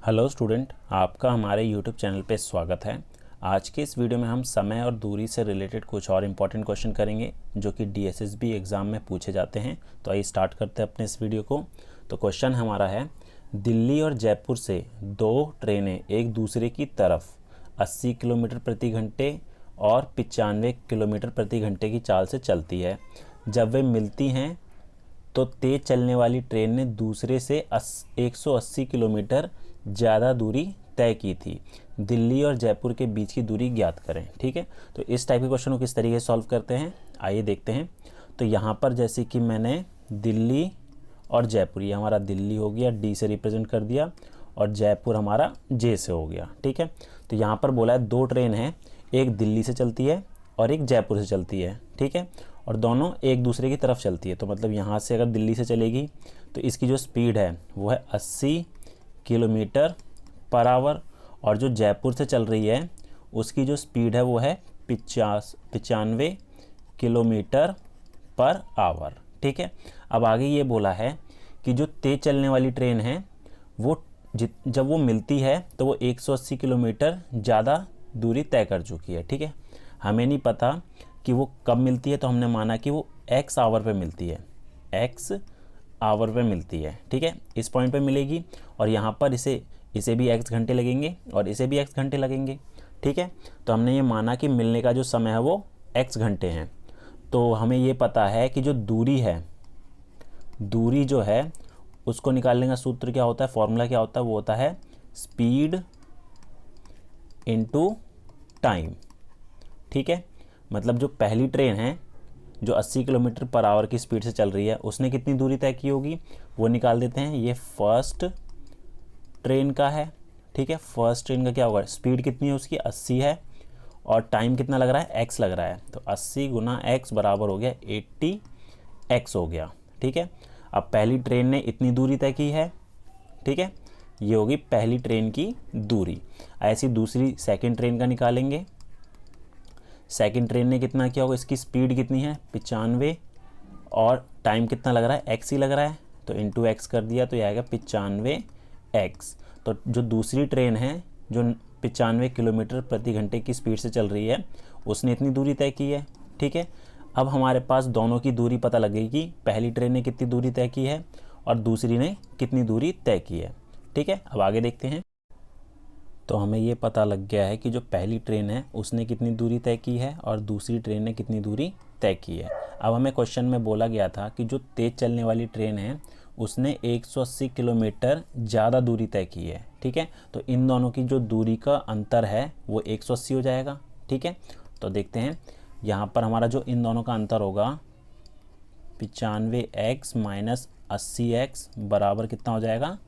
Hello student, आपका हमारे YouTube channel पे स्वागत है। आज के इस वीडियो में हम समय और दूरी से रिलेटेड कुछ और इम्पोर्टेंट क्वेश्चन करेंगे जो कि डीएसएसबी एग्ज़ाम में पूछे जाते हैं। तो आइए स्टार्ट करते हैं अपने इस वीडियो को। तो क्वेश्चन हमारा है, दिल्ली और जयपुर से दो ट्रेनें एक दूसरे की तरफ 80 किलोमीटर प्रति घंटे और 95 किलोमीटर प्रति घंटे की चाल से चलती है। जब वे मिलती हैं तो तेज़ चलने वाली ट्रेन ने दूसरे से 180 किलोमीटर ज़्यादा दूरी तय की थी। दिल्ली और जयपुर के बीच की दूरी ज्ञात करें। ठीक है, तो इस टाइप के क्वेश्चन को किस तरीके से सॉल्व करते हैं आइए देखते हैं। तो यहाँ पर जैसे कि मैंने दिल्ली और जयपुर, ये हमारा दिल्ली हो गया, डी से रिप्रेजेंट कर दिया, और जयपुर हमारा जे से हो गया। ठीक है, तो यहाँ पर बोला है दो ट्रेन हैं, एक दिल्ली से चलती है और एक जयपुर से चलती है। ठीक है, और दोनों एक दूसरे की तरफ चलती है। तो मतलब यहाँ से अगर दिल्ली से चलेगी तो इसकी जो स्पीड है वो है 80 किलोमीटर पर आवर, और जो जयपुर से चल रही है उसकी जो स्पीड है वो है 95 किलोमीटर पर आवर। ठीक है, अब आगे ये बोला है कि जो तेज़ चलने वाली ट्रेन है वो जब वो मिलती है तो वो 180 किलोमीटर ज़्यादा दूरी तय कर चुकी है। ठीक है, हमें नहीं पता कि वो कब मिलती है, तो हमने माना कि वो x आवर पे मिलती है, x आवर पे मिलती है। ठीक है, इस पॉइंट पे मिलेगी, और यहाँ पर इसे भी x घंटे लगेंगे और इसे भी x घंटे लगेंगे। ठीक है, तो हमने ये माना कि मिलने का जो समय है वो x घंटे हैं। तो हमें ये पता है कि जो दूरी है, दूरी जो है उसको निकालने का सूत्र क्या होता है, फॉर्मूला क्या होता है, वो होता है स्पीड इनटू टाइम। ठीक है, मतलब जो पहली ट्रेन है जो 80 किलोमीटर पर आवर की स्पीड से चल रही है उसने कितनी दूरी तय की होगी वो निकाल देते हैं। ये फर्स्ट ट्रेन का है। ठीक है, फर्स्ट ट्रेन का क्या होगा, स्पीड कितनी है उसकी 80 है, और टाइम कितना लग रहा है, x लग रहा है, तो 80 गुना x बराबर हो गया 80x हो गया। ठीक है, अब पहली ट्रेन ने इतनी दूरी तय की है। ठीक है, ये होगी पहली ट्रेन की दूरी। ऐसी दूसरी सेकंड ट्रेन का निकालेंगे। सेकंड ट्रेन ने कितना किया होगा, इसकी स्पीड कितनी है 95, और टाइम कितना लग रहा है, x ही लग रहा है, तो इंटू x कर दिया तो ये आएगा 95x। तो जो दूसरी ट्रेन है जो 95 किलोमीटर प्रति घंटे की स्पीड से चल रही है उसने इतनी दूरी तय की है। ठीक है, अब हमारे पास दोनों की दूरी पता लगेगी, पहली ट्रेन ने कितनी दूरी तय की है और दूसरी ने कितनी दूरी तय की है। ठीक है, अब आगे देखते हैं। तो हमें ये पता लग गया है कि जो पहली ट्रेन है उसने कितनी दूरी तय की है और दूसरी ट्रेन ने कितनी दूरी तय की है। अब हमें क्वेश्चन में बोला गया था कि जो तेज़ चलने वाली ट्रेन है उसने 180 किलोमीटर ज़्यादा दूरी तय की है। ठीक है, तो इन दोनों की जो दूरी का अंतर है वो 180 हो जाएगा। ठीक है, तो देखते हैं यहाँ पर हमारा जो इन दोनों का अंतर होगा 95x माइनस 80x बराबर कितना हो जाएगा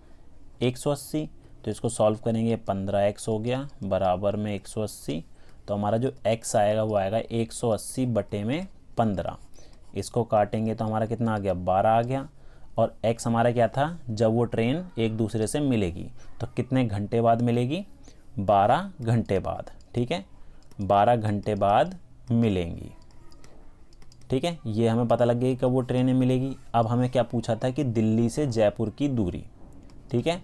180। तो इसको सॉल्व करेंगे, 15x हो गया बराबर में 180, तो हमारा जो x आएगा वो आएगा 180 बटे में 15। इसको काटेंगे तो हमारा कितना आ गया 12 आ गया, और x हमारा क्या था, जब वो ट्रेन एक दूसरे से मिलेगी तो कितने घंटे बाद मिलेगी, 12 घंटे बाद। ठीक है, 12 घंटे बाद मिलेंगी। ठीक है, ये हमें पता लग गया कब वो ट्रेनें मिलेगी। अब हमें क्या पूछा था कि दिल्ली से जयपुर की दूरी। ठीक है,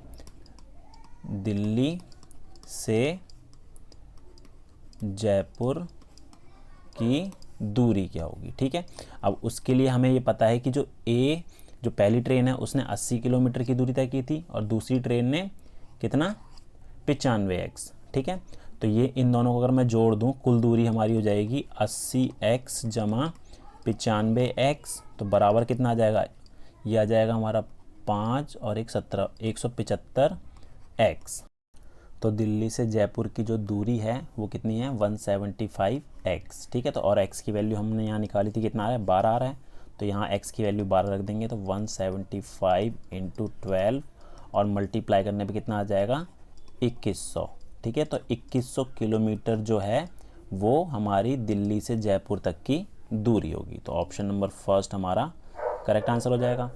दिल्ली से जयपुर की दूरी क्या होगी। ठीक है, अब उसके लिए हमें ये पता है कि जो पहली ट्रेन है उसने 80 किलोमीटर की दूरी तय की थी और दूसरी ट्रेन ने कितना 95x। ठीक है, तो ये इन दोनों को अगर मैं जोड़ दूं कुल दूरी हमारी हो जाएगी 80x जमा 95x, तो बराबर कितना आ जाएगा, ये आ जाएगा हमारा 5 और 1 17, 175x। तो दिल्ली से जयपुर की जो दूरी है वो कितनी है 175x। ठीक है, तो और x की वैल्यू हमने यहाँ निकाली थी, कितना आ रहा है 12 आ रहा है, तो यहाँ x की वैल्यू 12 रख देंगे तो 175 इंटू 12 और मल्टीप्लाई करने पे कितना आ जाएगा 2100। ठीक है, तो 2100 किलोमीटर जो है वो हमारी दिल्ली से जयपुर तक की दूरी होगी। तो ऑप्शन नंबर फर्स्ट हमारा करेक्ट आंसर हो जाएगा।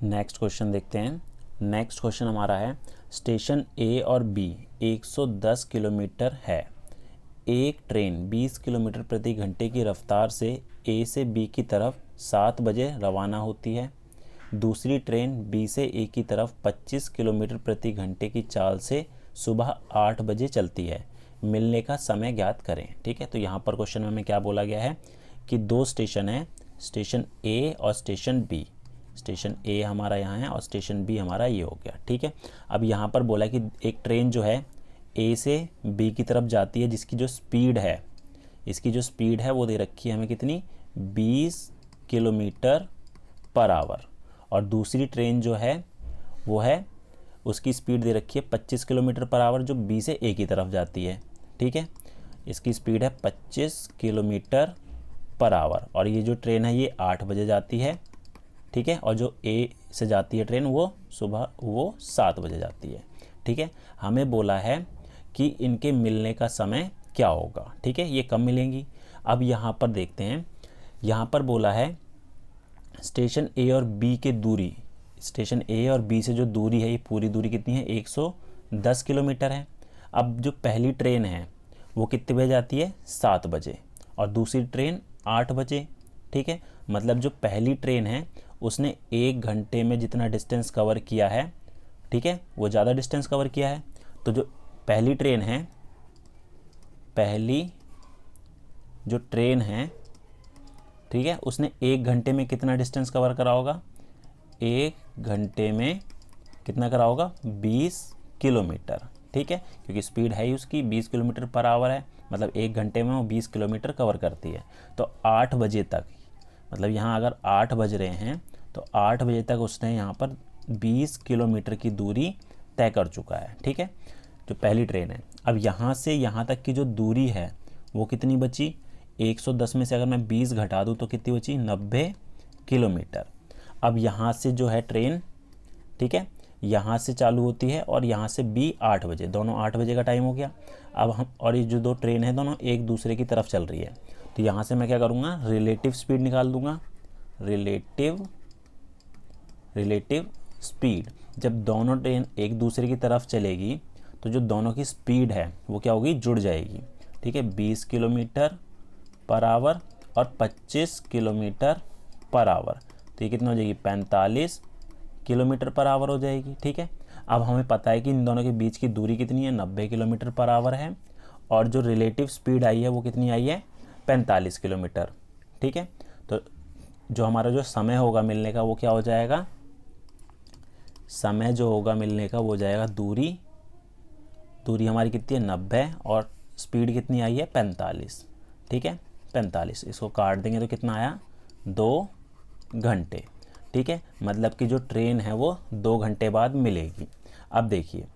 नेक्स्ट क्वेश्चन देखते हैं। नेक्स्ट क्वेश्चन हमारा है, स्टेशन ए और बी 110 किलोमीटर है। एक ट्रेन 20 किलोमीटर प्रति घंटे की रफ्तार से ए से बी की तरफ 7 बजे रवाना होती है। दूसरी ट्रेन बी से ए की तरफ 25 किलोमीटर प्रति घंटे की चाल से सुबह 8 बजे चलती है, मिलने का समय ज्ञात करें। ठीक है, तो यहाँ पर क्वेश्चन में हमें क्या बोला गया है कि दो स्टेशन है, स्टेशन ए और स्टेशन बी। स्टेशन ए हमारा यहाँ है और स्टेशन बी हमारा ये हो गया। ठीक है, अब यहाँ पर बोला कि एक ट्रेन जो है ए से बी की तरफ जाती है, जिसकी जो स्पीड है, इसकी जो स्पीड है वो दे रखी है हमें कितनी, 20 किलोमीटर पर आवर। और दूसरी ट्रेन जो है वो है, उसकी स्पीड दे रखी है 25 किलोमीटर पर आवर, जो बी से ए की तरफ जाती है। ठीक है, इसकी स्पीड है 25 किलोमीटर पर आवर और ये जो ट्रेन है ये 8 बजे जाती है। ठीक है, और जो ए से जाती है ट्रेन वो सुबह 7 बजे जाती है। ठीक है, हमें बोला है कि इनके मिलने का समय क्या होगा। ठीक है, ये कब मिलेंगी। अब यहाँ पर देखते हैं, यहाँ पर बोला है स्टेशन ए और बी के दूरी, स्टेशन ए और बी से जो दूरी है ये पूरी दूरी कितनी है, 110 किलोमीटर है। अब जो पहली ट्रेन है वो कितने बजे जाती है, 7 बजे, और दूसरी ट्रेन 8 बजे। ठीक है, मतलब जो पहली ट्रेन है उसने 1 घंटे में जितना डिस्टेंस कवर किया है, ठीक है, वो ज़्यादा डिस्टेंस कवर किया है। तो जो पहली ट्रेन है, पहली जो ट्रेन है, ठीक है, उसने 1 घंटे में कितना डिस्टेंस कवर करा होगा, 1 घंटे में कितना करा होगा, 20 किलोमीटर। ठीक है, क्योंकि स्पीड है ही उसकी 20 किलोमीटर पर आवर है, मतलब 1 घंटे में वो 20 किलोमीटर कवर करती है। तो 8 बजे तक, मतलब यहाँ अगर 8 बज रहे हैं तो 8 बजे तक उसने यहाँ पर 20 किलोमीटर की दूरी तय कर चुका है। ठीक है, जो पहली ट्रेन है। अब यहाँ से यहाँ तक की जो दूरी है वो कितनी बची, 110 में से अगर मैं 20 घटा दूँ तो कितनी बची, 90 किलोमीटर। अब यहाँ से जो है ट्रेन, ठीक है, यहाँ से चालू होती है और यहाँ से बी 8 बजे, दोनों 8 बजे का टाइम हो गया। अब हम, और ये जो दो ट्रेन है दोनों एक दूसरे की तरफ चल रही है, तो यहाँ से मैं क्या करूँगा, रिलेटिव स्पीड निकाल दूँगा। रिलेटिव स्पीड, जब दोनों ट्रेन एक दूसरे की तरफ चलेगी तो जो दोनों की स्पीड है वो क्या होगी, जुड़ जाएगी। ठीक है, 20 किलोमीटर पर आवर और 25 किलोमीटर पर आवर, तो ये कितना हो जाएगी, 45 किलोमीटर पर आवर हो जाएगी। ठीक है, अब हमें पता है कि इन दोनों के बीच की दूरी कितनी है, 90 किलोमीटर पर आवर है, और जो रिलेटिव स्पीड आई है वो कितनी आई है, 45 किलोमीटर। ठीक है, तो जो हमारा जो समय होगा मिलने का वो क्या हो जाएगा, समय जो होगा मिलने का वो हो जाएगा, दूरी हमारी कितनी है, 90, और स्पीड कितनी आई है, 45। ठीक है, 45, इसको काट देंगे तो कितना आया, 2 घंटे। ठीक है, मतलब कि जो ट्रेन है वो 2 घंटे बाद मिलेगी। अब देखिए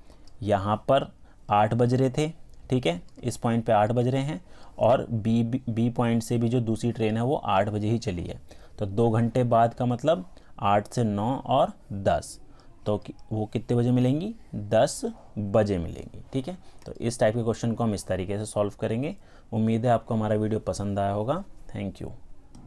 यहाँ पर 8 बज रहे थे, ठीक है, इस पॉइंट पे 8 बज रहे हैं, और बी पॉइंट से भी जो दूसरी ट्रेन है वो 8 बजे ही चली है। तो 2 घंटे बाद का मतलब 8 से 9 और 10, तो वो कितने बजे मिलेंगी, 10 बजे मिलेंगी। ठीक है, तो इस टाइप के क्वेश्चन को हम इस तरीके से सॉल्व करेंगे। उम्मीद है आपको हमारा वीडियो पसंद आया होगा। Thank you.